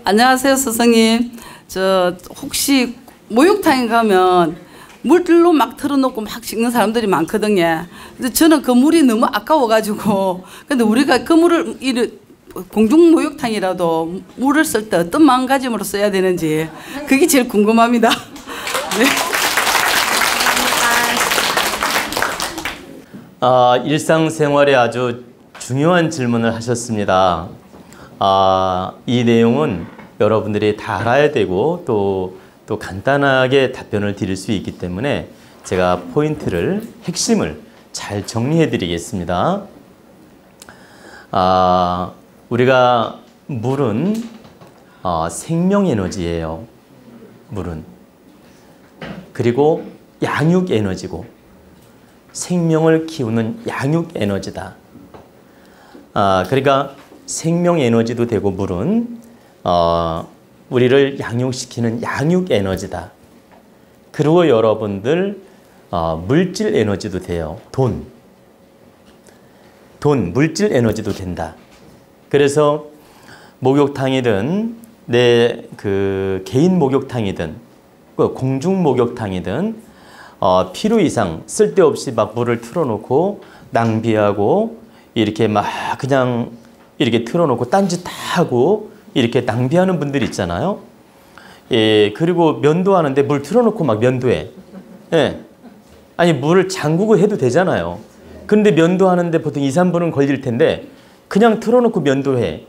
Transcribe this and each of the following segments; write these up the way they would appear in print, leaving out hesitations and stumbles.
안녕하세요, 스승님. 저 혹시 목욕탕에 가면 물로 막 틀어놓고 막 씻는 사람들이 많거든요. 근데 저는 그 물이 너무 아까워가지고, 근데 우리가 그 물을 공중 목욕탕이라도 물을 쓸 때 어떤 마음가짐으로 써야 되는지 그게 제일 궁금합니다. 네. 일상생활에 아주 중요한 질문을 하셨습니다. 이 내용은 여러분들이 다 알아야 되고 또 간단하게 답변을 드릴 수 있기 때문에 제가 포인트를, 핵심을 잘 정리해 드리겠습니다. 우리가 물은 생명에너지예요. 물은. 그리고 양육에너지고 생명을 키우는 양육에너지다. 그러니까 생명에너지도 되고 물은 우리를 양육시키는 양육에너지다. 그리고 여러분들 물질 에너지도 돼요. 돈, 물질 에너지도 된다. 그래서 목욕탕이든 내 그 개인 목욕탕이든 공중 목욕탕이든 필요 이상 쓸데없이 막 물을 틀어놓고 낭비하고 이렇게 막 그냥 이렇게 틀어놓고 딴짓 다 하고 이렇게 낭비하는 분들이 있잖아요. 예, 그리고 면도하는데 물 틀어놓고 막 면도해. 예. 아니 물을 잠그고 해도 되잖아요. 근데 면도하는데 보통 2, 3분은 걸릴 텐데 그냥 틀어놓고 면도해.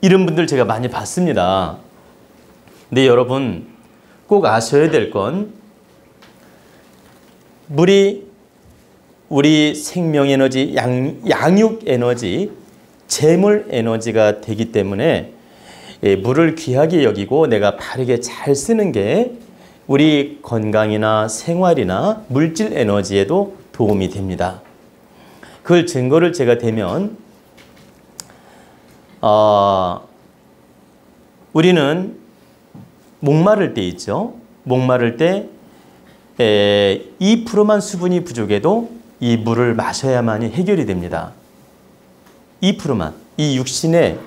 이런 분들 제가 많이 봤습니다. 근데 여러분 꼭 아셔야 될 건 물이 우리 생명에너지, 양육에너지, 재물에너지가 되기 때문에 물을 귀하게 여기고 내가 바르게 잘 쓰는 게 우리 건강이나 생활이나 물질 에너지에도 도움이 됩니다. 그걸 증거를 제가 대면 우리는 목마를 때 있죠. 목마를 때 2%만 수분이 부족해도 이 물을 마셔야만이 해결이 됩니다. 2%만. 이 육신에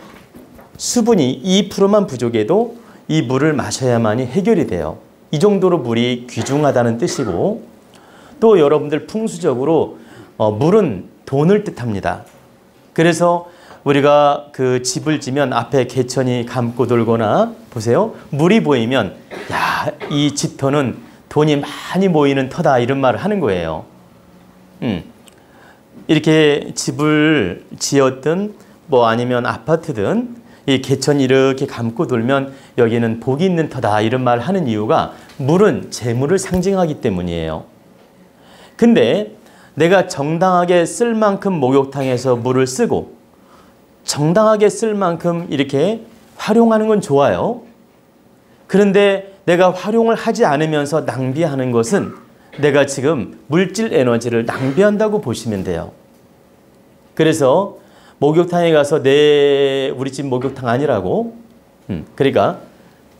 수분이 2%만 부족해도 이 물을 마셔야만이 해결이 돼요. 이 정도로 물이 귀중하다는 뜻이고, 또 여러분들 풍수적으로 물은 돈을 뜻합니다. 그래서 우리가 그 집을 지면 앞에 개천이 감고 돌거나 보세요. 물이 보이면 야, 이 집터는 돈이 많이 모이는 터다 이런 말을 하는 거예요. 이렇게 집을 지었든 뭐 아니면 아파트든 이 개천이 이렇게 감고 돌면 여기는 복이 있는 터다 이런 말을 하는 이유가 물은 재물을 상징하기 때문이에요. 근데 내가 정당하게 쓸 만큼 목욕탕에서 물을 쓰고 정당하게 쓸 만큼 이렇게 활용하는 건 좋아요. 그런데 내가 활용을 하지 않으면서 낭비하는 것은 내가 지금 물질 에너지를 낭비한다고 보시면 돼요. 그래서 목욕탕에 가서 우리 집 목욕탕 아니라고, 그러니까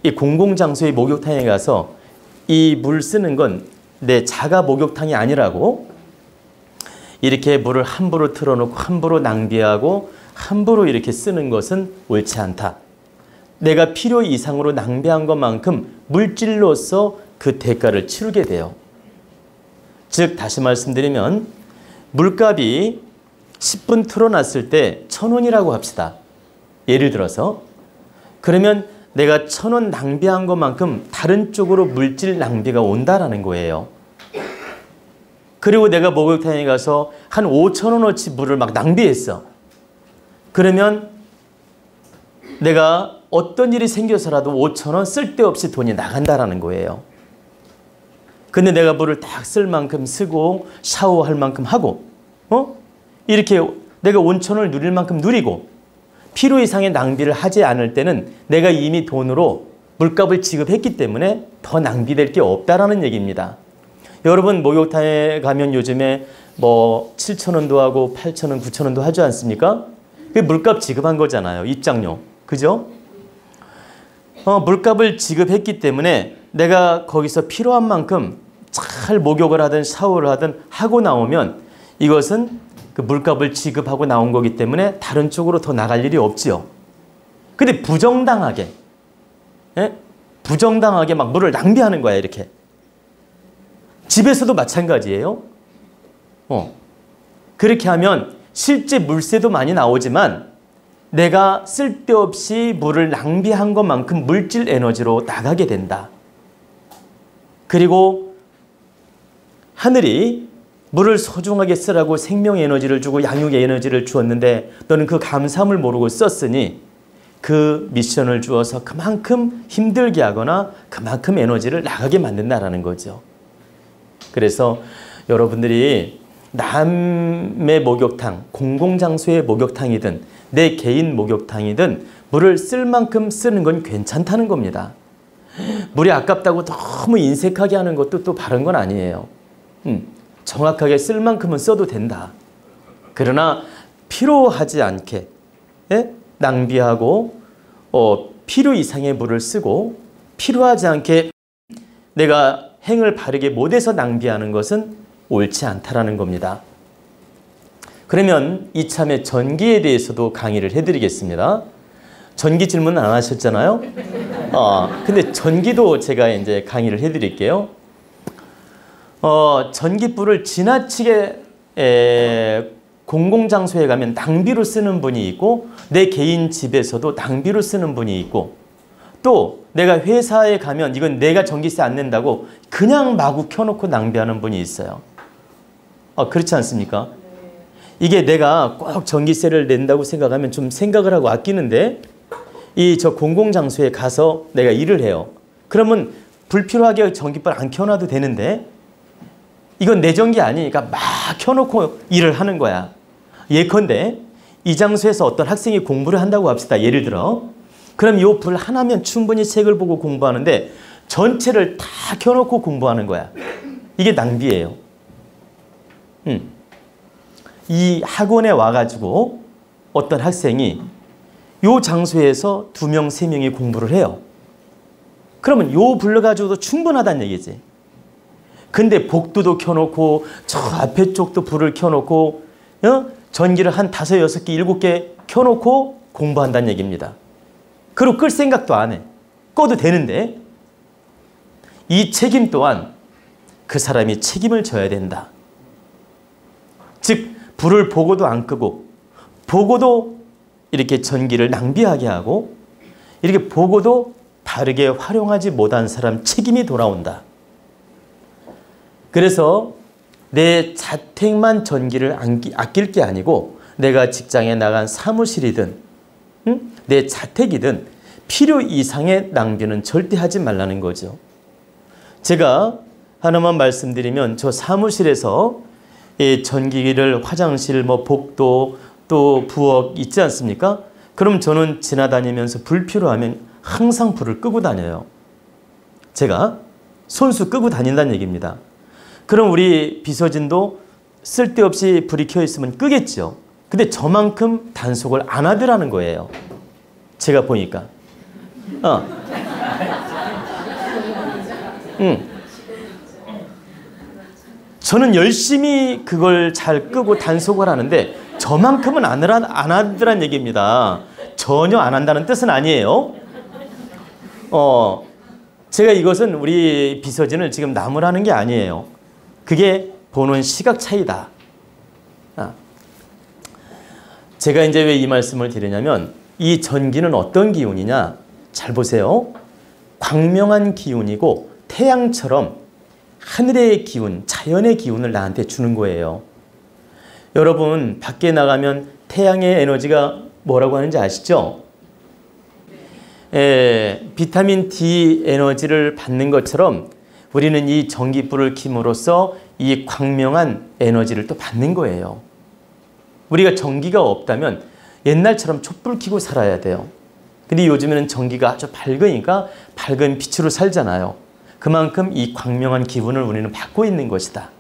이 공공장소의 목욕탕에 가서 이 물 쓰는 건 내 자가 목욕탕이 아니라고, 이렇게 물을 함부로 틀어놓고 함부로 낭비하고 함부로 이렇게 쓰는 것은 옳지 않다. 내가 필요 이상으로 낭비한 것만큼 물질로서 그 대가를 치르게 돼요. 즉 다시 말씀드리면 물값이 10분 틀어놨을 때 1,000원이라고 합시다. 예를 들어서 그러면 내가 1,000원 낭비한 것만큼 다른 쪽으로 물질 낭비가 온다라는 거예요. 그리고 내가 목욕탕에 가서 한 5,000원어치 물을 막 낭비했어. 그러면 내가 어떤 일이 생겨서라도 5,000원 쓸데없이 돈이 나간다라는 거예요. 근데 내가 물을 딱 쓸 만큼 쓰고 샤워할 만큼 하고 이렇게 내가 온천을 누릴 만큼 누리고 필요 이상의 낭비를 하지 않을 때는 내가 이미 돈으로 물값을 지급했기 때문에 더 낭비될 게 없다라는 얘기입니다. 여러분 목욕탕에 가면 요즘에 뭐 7,000원도 하고 8,000원, 9,000원도 하지 않습니까? 그게 물값 지급한 거잖아요. 입장료. 그죠? 물값을 지급했기 때문에 내가 거기서 필요한 만큼 잘 목욕을 하든 샤워를 하든 하고 나오면 이것은 그 물값을 지급하고 나온 거기 때문에 다른 쪽으로 더 나갈 일이 없지요. 근데 부정당하게, 예? 부정당하게 막 물을 낭비하는 거야, 이렇게. 집에서도 마찬가지예요. 그렇게 하면 실제 물세도 많이 나오지만 내가 쓸데없이 물을 낭비한 것만큼 물질 에너지로 나가게 된다. 그리고 하늘이 물을 소중하게 쓰라고 생명 에너지를 주고 양육 에너지를 주었는데 너는 그 감사함을 모르고 썼으니 그 미션을 주어서 그만큼 힘들게 하거나 그만큼 에너지를 나가게 만든다라는 거죠. 그래서 여러분들이 남의 목욕탕, 공공장소의 목욕탕이든 내 개인 목욕탕이든 물을 쓸 만큼 쓰는 건 괜찮다는 겁니다. 물이 아깝다고 너무 인색하게 하는 것도 또 바른 건 아니에요. 정확하게 쓸 만큼은 써도 된다. 그러나 필요하지 않게 낭비하고 필요 이상의 물을 쓰고 필요하지 않게 내가 행을 바르게 못해서 낭비하는 것은 옳지 않다라는 겁니다. 그러면 이참에 전기에 대해서도 강의를 해드리겠습니다. 전기 질문 안 하셨잖아요. 근데 전기도 제가 이제 강의를 해드릴게요. 전기불을 지나치게 공공장소에 가면 낭비로 쓰는 분이 있고 내 개인 집에서도 낭비로 쓰는 분이 있고 또 내가 회사에 가면 이건 내가 전기세 안 낸다고 그냥 마구 켜놓고 낭비하는 분이 있어요. 그렇지 않습니까? 이게 내가 꼭 전기세를 낸다고 생각하면 좀 생각을 하고 아끼는데 저 공공장소에 가서 내가 일을 해요. 그러면 불필요하게 전기불 안 켜놔도 되는데 이건 내 전기 아니니까 막 켜놓고 일을 하는 거야. 예컨대 이 장소에서 어떤 학생이 공부를 한다고 합시다. 예를 들어. 그럼 이 불 하나면 충분히 책을 보고 공부하는데 전체를 다 켜놓고 공부하는 거야. 이게 낭비예요. 이 학원에 와가지고 어떤 학생이 이 장소에서 2명, 3명이 공부를 해요. 그러면 이 불을 가지고도 충분하다는 얘기지. 근데 복도도 켜놓고 저 앞에 쪽도 불을 켜놓고 전기를 한 5, 6개, 7개 켜놓고 공부한다는 얘기입니다. 그리고 끌 생각도 안 해. 꺼도 되는데 이 책임 또한 그 사람이 책임을 져야 된다. 즉 불을 보고도 안 끄고 보고도 이렇게 전기를 낭비하게 하고 이렇게 보고도 바르게 활용하지 못한 사람 책임이 돌아온다. 그래서 내 자택만 전기를 아낄 게 아니고 내가 직장에 나간 사무실이든 내 자택이든 필요 이상의 낭비는 절대 하지 말라는 거죠. 제가 하나만 말씀드리면 저 사무실에서 이 전기를 화장실, 복도, 또 부엌 있지 않습니까? 그럼 저는 지나다니면서 불필요하면 항상 불을 끄고 다녀요. 제가 손수 끄고 다닌다는 얘기입니다. 그럼 우리 비서진도 쓸데없이 불이 켜 있으면 끄겠죠. 근데 저만큼 단속을 안 하더라는 거예요. 제가 보니까. 저는 열심히 그걸 잘 끄고 단속을 하는데 저만큼은 안 하더란 얘기입니다. 전혀 안 한다는 뜻은 아니에요. 제가 이것은 우리 비서진을 지금 나무라는 게 아니에요. 그게 보는 시각 차이다. 제가 이제 왜 이 말씀을 드리냐면 이 전기는 어떤 기운이냐? 잘 보세요. 광명한 기운이고 태양처럼 하늘의 기운, 자연의 기운을 나한테 주는 거예요. 여러분 밖에 나가면 태양의 에너지가 뭐라고 하는지 아시죠? 비타민 D 에너지를 받는 것처럼 우리는 이 전기불을 킴으로써 이 광명한 에너지를 또 받는 거예요. 우리가 전기가 없다면 옛날처럼 촛불 켜고 살아야 돼요. 근데 요즘에는 전기가 아주 밝으니까 밝은 빛으로 살잖아요. 그만큼 이 광명한 기분을 우리는 받고 있는 것이다.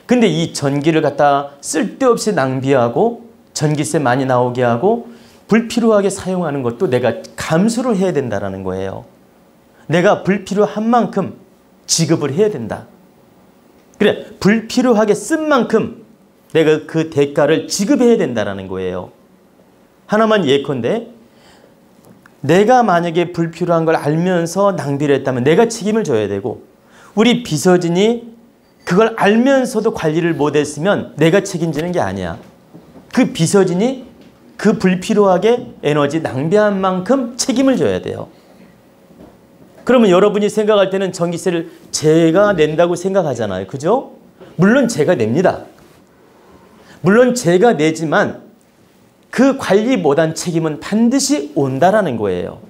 근데 이 전기를 갖다 쓸데없이 낭비하고 전기세 많이 나오게 하고 불필요하게 사용하는 것도 내가 감수를 해야 된다는 거예요. 내가 불필요한 만큼 지급을 해야 된다. 그래, 불필요하게 쓴 만큼 내가 그 대가를 지급해야 된다는 거예요. 하나만 예컨대 내가 만약에 불필요한 걸 알면서 낭비를 했다면 내가 책임을 져야 되고, 우리 비서진이 그걸 알면서도 관리를 못했으면 내가 책임지는 게 아니야. 그 비서진이 그 불필요하게 에너지 낭비한 만큼 책임을 져야 돼요. 그러면 여러분이 생각할 때는 전기세를 제가 낸다고 생각하잖아요. 그죠? 물론 제가 냅니다. 물론 제가 내지만 그 관리 못한 책임은 반드시 온다라는 거예요.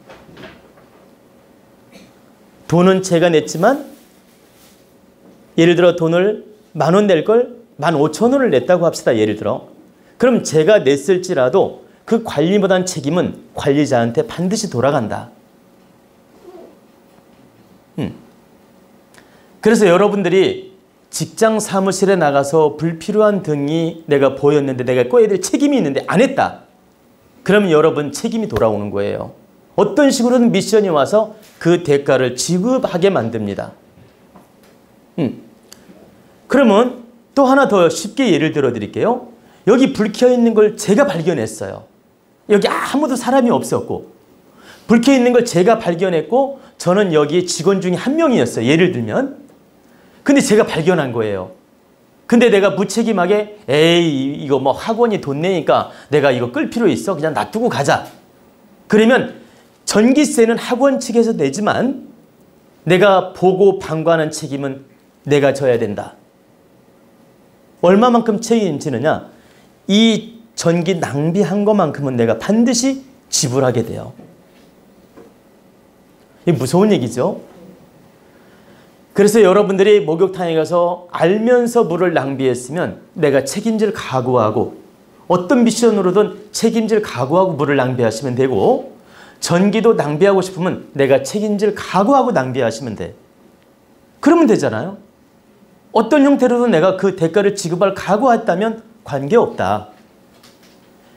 돈은 제가 냈지만 예를 들어 돈을 10,000원 낼 걸 15,000원을 냈다고 합시다. 예를 들어. 그럼 제가 냈을지라도 그 관리 못한 책임은 관리자한테 반드시 돌아간다. 그래서 여러분들이 직장 사무실에 나가서 불필요한 등이 내가 보였는데 내가 꺼야 될 책임이 있는데 안 했다. 그러면 여러분 책임이 돌아오는 거예요. 어떤 식으로든 미션이 와서 그 대가를 지급하게 만듭니다. 그러면 또 하나 더 쉽게 예를 들어 드릴게요. 여기 불 켜 있는 걸 제가 발견했어요. 여기 아무도 사람이 없었고 불 켜 있는 걸 제가 발견했고 저는 여기 직원 중에 한 명이었어요. 예를 들면. 근데 제가 발견한 거예요. 근데 내가 무책임하게 에이 이거 뭐 학원이 돈 내니까 내가 이거 끌 필요 있어? 그냥 놔두고 가자. 그러면 전기세는 학원 측에서 내지만 내가 보고 방관한 책임은 내가 져야 된다. 얼마만큼 책임지느냐? 이 전기 낭비한 것만큼은 내가 반드시 지불하게 돼요. 이게 무서운 얘기죠? 그래서 여러분들이 목욕탕에 가서 알면서 물을 낭비했으면 내가 책임질 각오하고 어떤 미션으로든 책임질 각오하고 물을 낭비하시면 되고, 전기도 낭비하고 싶으면 내가 책임질 각오하고 낭비하시면 돼. 그러면 되잖아요. 어떤 형태로든 내가 그 대가를 지급할 각오했다면 관계없다.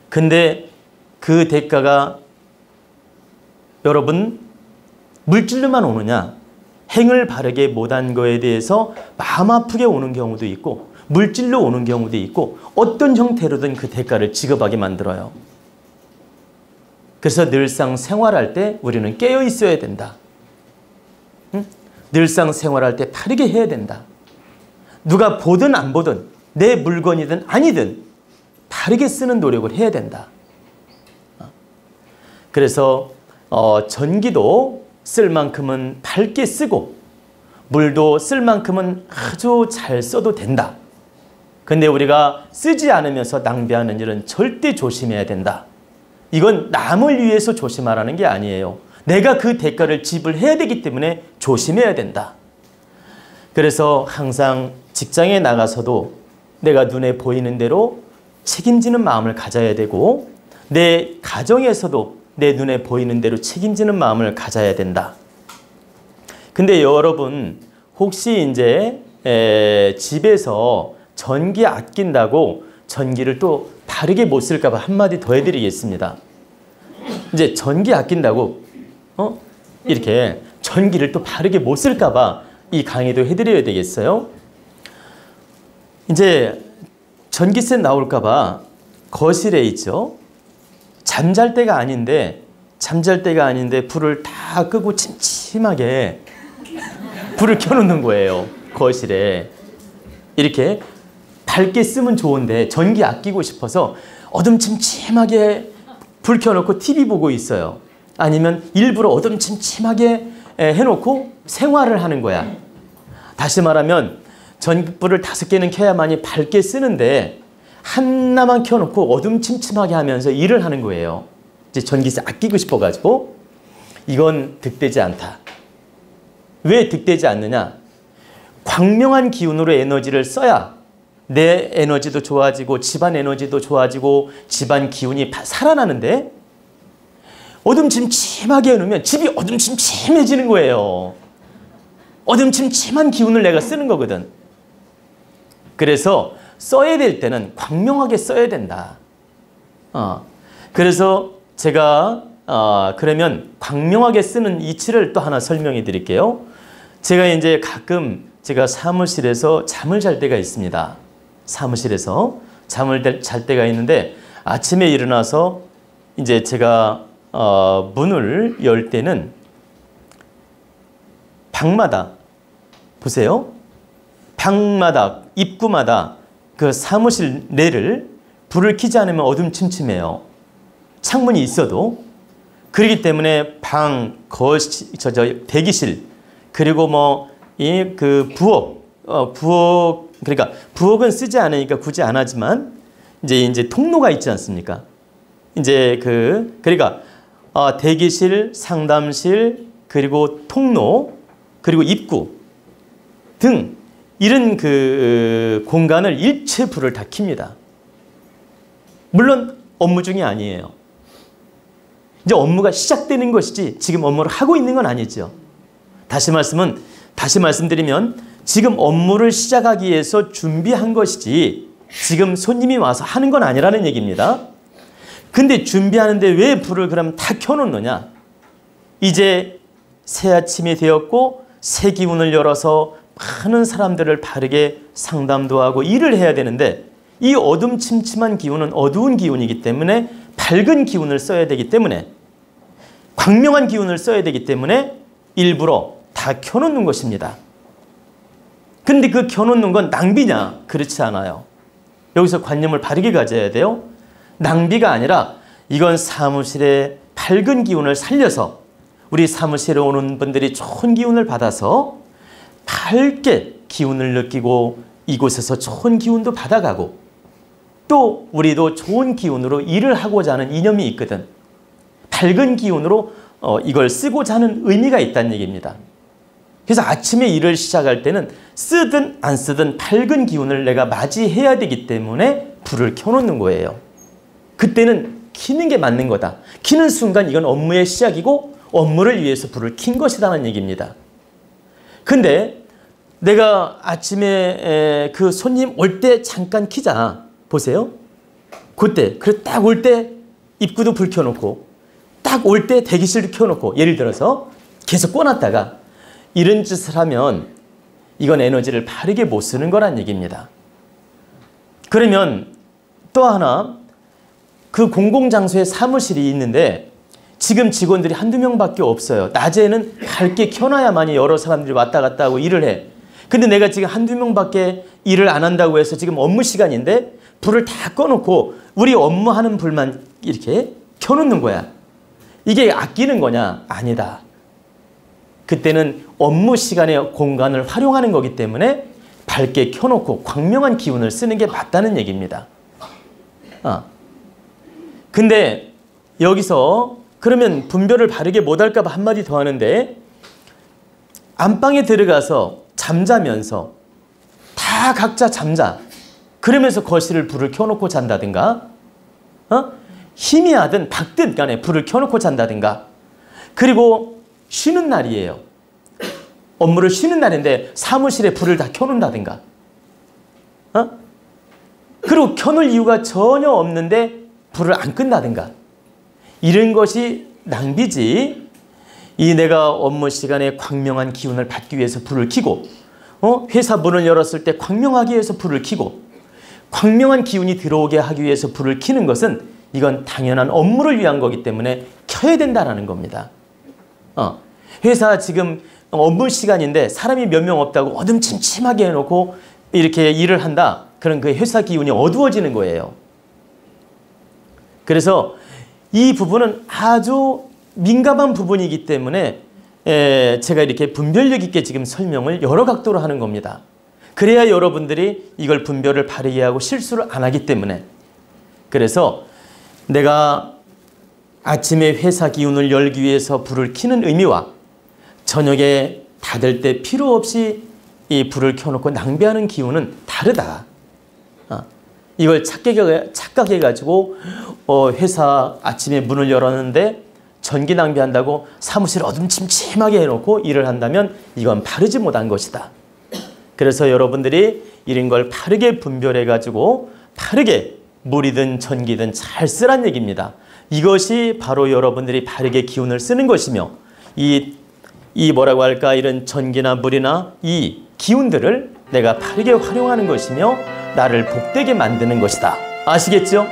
근데 그 대가가 여러분 물질로만 오느냐? 행을 바르게 못한 거에 대해서 마음 아프게 오는 경우도 있고 물질로 오는 경우도 있고 어떤 형태로든 그 대가를 지급하게 만들어요. 그래서 늘상 생활할 때 우리는 깨어 있어야 된다. 늘상 생활할 때 바르게 해야 된다. 누가 보든 안 보든 내 물건이든 아니든 바르게 쓰는 노력을 해야 된다. 그래서 전기도 쓸 만큼은 밝게 쓰고 물도 쓸 만큼은 아주 잘 써도 된다. 근데 우리가 쓰지 않으면서 낭비하는 일은 절대 조심해야 된다. 이건 남을 위해서 조심하라는 게 아니에요. 내가 그 대가를 지불해야 되기 때문에 조심해야 된다. 그래서 항상 직장에 나가서도 내가 눈에 보이는 대로 책임지는 마음을 가져야 되고 내 가정에서도 내 눈에 보이는 대로 책임지는 마음을 가져야 된다. 근데 여러분 혹시 이제 집에서 전기 아낀다고 전기를 또 바르게 못 쓸까 봐 한마디 더 해드리겠습니다. 이제 전기 아낀다고 이렇게 전기를 또 바르게 못 쓸까 봐 이 강의도 해드려야 되겠어요. 이제 전기세 나올까 봐 거실에 있죠. 잠잘 때가 아닌데 불을 다 끄고 침침하게 불을 켜놓는 거예요. 거실에. 이렇게 밝게 쓰면 좋은데 전기 아끼고 싶어서 어둠침침하게 불 켜놓고 TV 보고 있어요. 아니면 일부러 어둠침침하게 해놓고 생활을 하는 거야. 다시 말하면 전기불을 5개는 켜야만이 밝게 쓰는데 하나만 켜놓고 어둠침침하게 하면서 일을 하는 거예요. 이제 전기세 아끼고 싶어가지고. 이건 득되지 않다. 왜 득되지 않느냐? 광명한 기운으로 에너지를 써야 내 에너지도 좋아지고 집안 에너지도 좋아지고 집안 기운이 살아나는데 어둠침침하게 해놓으면 집이 어둠침침해지는 거예요. 어둠침침한 기운을 내가 쓰는 거거든. 그래서 써야 될 때는 광명하게 써야 된다. 그래서 제가 그러면 광명하게 쓰는 이치를 또 하나 설명해 드릴게요. 제가 이제 가끔 제가 사무실에서 잠을 잘 때가 있습니다. 사무실에서 잠을 잘 때가 있는데 아침에 일어나서 이제 제가 문을 열 때는 방마다 보세요. 방마다 입구마다 그 사무실 내를 불을 켜지 않으면 어둠침침해요. 창문이 있어도. 그렇기 때문에 방, 거실, 대기실, 그리고 뭐 이 그 부엌 그러니까 부엌은 쓰지 않으니까 굳이 안 하지만 이제 통로가 있지 않습니까? 이제 그러니까 대기실, 상담실, 그리고 통로, 그리고 입구 등 이런 그 공간을 일체 불을 다 켭니다. 물론 업무 중이 아니에요. 이제 업무가 시작되는 것이지 지금 업무를 하고 있는 건 아니죠. 다시 말씀드리면 지금 업무를 시작하기 위해서 준비한 것이지 지금 손님이 와서 하는 건 아니라는 얘기입니다. 근데 준비하는데 왜 불을 그럼 다 켜놓느냐? 이제 새 아침이 되었고 새 기운을 열어서 많은 사람들을 바르게 상담도 하고 일을 해야 되는데 이 어둠침침한 기운은 어두운 기운이기 때문에 밝은 기운을 써야 되기 때문에 광명한 기운을 써야 되기 때문에 일부러 다 켜놓는 것입니다. 근데 그 켜놓는 건 낭비냐? 그렇지 않아요. 여기서 관념을 바르게 가져야 돼요. 낭비가 아니라 이건 사무실의 밝은 기운을 살려서 우리 사무실에 오는 분들이 좋은 기운을 받아서 밝게 기운을 느끼고 이곳에서 좋은 기운도 받아가고 또 우리도 좋은 기운으로 일을 하고자 하는 이념이 있거든. 밝은 기운으로 이걸 쓰고자 하는 의미가 있다는 얘기입니다. 그래서 아침에 일을 시작할 때는 쓰든 안 쓰든 밝은 기운을 내가 맞이해야 되기 때문에 불을 켜놓는 거예요. 그때는 켜는 게 맞는 거다. 켜는 순간 이건 업무의 시작이고 업무를 위해서 불을 킨 것이라는 얘기입니다. 근데 내가 아침에 그 손님 올 때 잠깐 켜자. 보세요. 그때 딱 올 때 입구도 불 켜놓고 딱 올 때 대기실도 켜놓고 예를 들어서 계속 꺼놨다가 이런 짓을 하면 이건 에너지를 바르게 못 쓰는 거란 얘기입니다. 그러면 또 하나 그 공공장소에 사무실이 있는데 지금 직원들이 한두 명밖에 없어요. 낮에는 밝게 켜놔야만이 여러 사람들이 왔다 갔다 하고 일을 해. 근데 내가 지금 한두 명밖에 일을 안 한다고 해서 지금 업무 시간인데 불을 다 꺼놓고 우리 업무하는 불만 이렇게 켜놓는 거야. 이게 아끼는 거냐? 아니다. 그때는 업무 시간의 공간을 활용하는 거기 때문에 밝게 켜놓고 광명한 기운을 쓰는 게 맞다는 얘기입니다. 근데 여기서 그러면 분별을 바르게 못할까 봐 한마디 더 하는데 안방에 들어가서 잠자면서 다 각자 잠자. 그러면서 거실을 불을 켜놓고 잔다든가 희미하든 밝든 간에 불을 켜놓고 잔다든가 그리고 쉬는 날이에요. 업무를 쉬는 날인데 사무실에 불을 다 켜놓는다든가 그리고 켜놓을 이유가 전혀 없는데 불을 안 끈다든가 이런 것이 낭비지. 이 내가 업무 시간에 광명한 기운을 받기 위해서 불을 켜고 회사 문을 열었을 때 광명하기 위해서 불을 켜고 광명한 기운이 들어오게 하기 위해서 불을 켜는 것은 이건 당연한 업무를 위한 거기 때문에 켜야 된다는 겁니다. 회사 지금 업무 시간인데 사람이 몇 명 없다고 어둠침침하게 해놓고 이렇게 일을 한다. 그럼 그 회사 기운이 어두워지는 거예요. 그래서 이 부분은 아주 민감한 부분이기 때문에 제가 이렇게 분별력 있게 지금 설명을 여러 각도로 하는 겁니다. 그래야 여러분들이 이걸 분별을 바르게 하고 실수를 안 하기 때문에. 그래서 내가 아침에 회사 기운을 열기 위해서 불을 켜는 의미와 저녁에 닫을 때 필요 없이 이 불을 켜놓고 낭비하는 기운은 다르다. 이걸 착각해가지고 회사 아침에 문을 열었는데 전기 낭비한다고 사무실 어둠침침하게 해놓고 일을 한다면 이건 바르지 못한 것이다. 그래서 여러분들이 이런 걸 바르게 분별해가지고 바르게 물이든 전기든 잘 쓰란 얘기입니다. 이것이 바로 여러분들이 바르게 기운을 쓰는 것이며 이 뭐라고 할까 이런 전기나 물이나 이 기운들을 내가 바르게 활용하는 것이며 나를 복되게 만드는 것이다. 아시겠죠?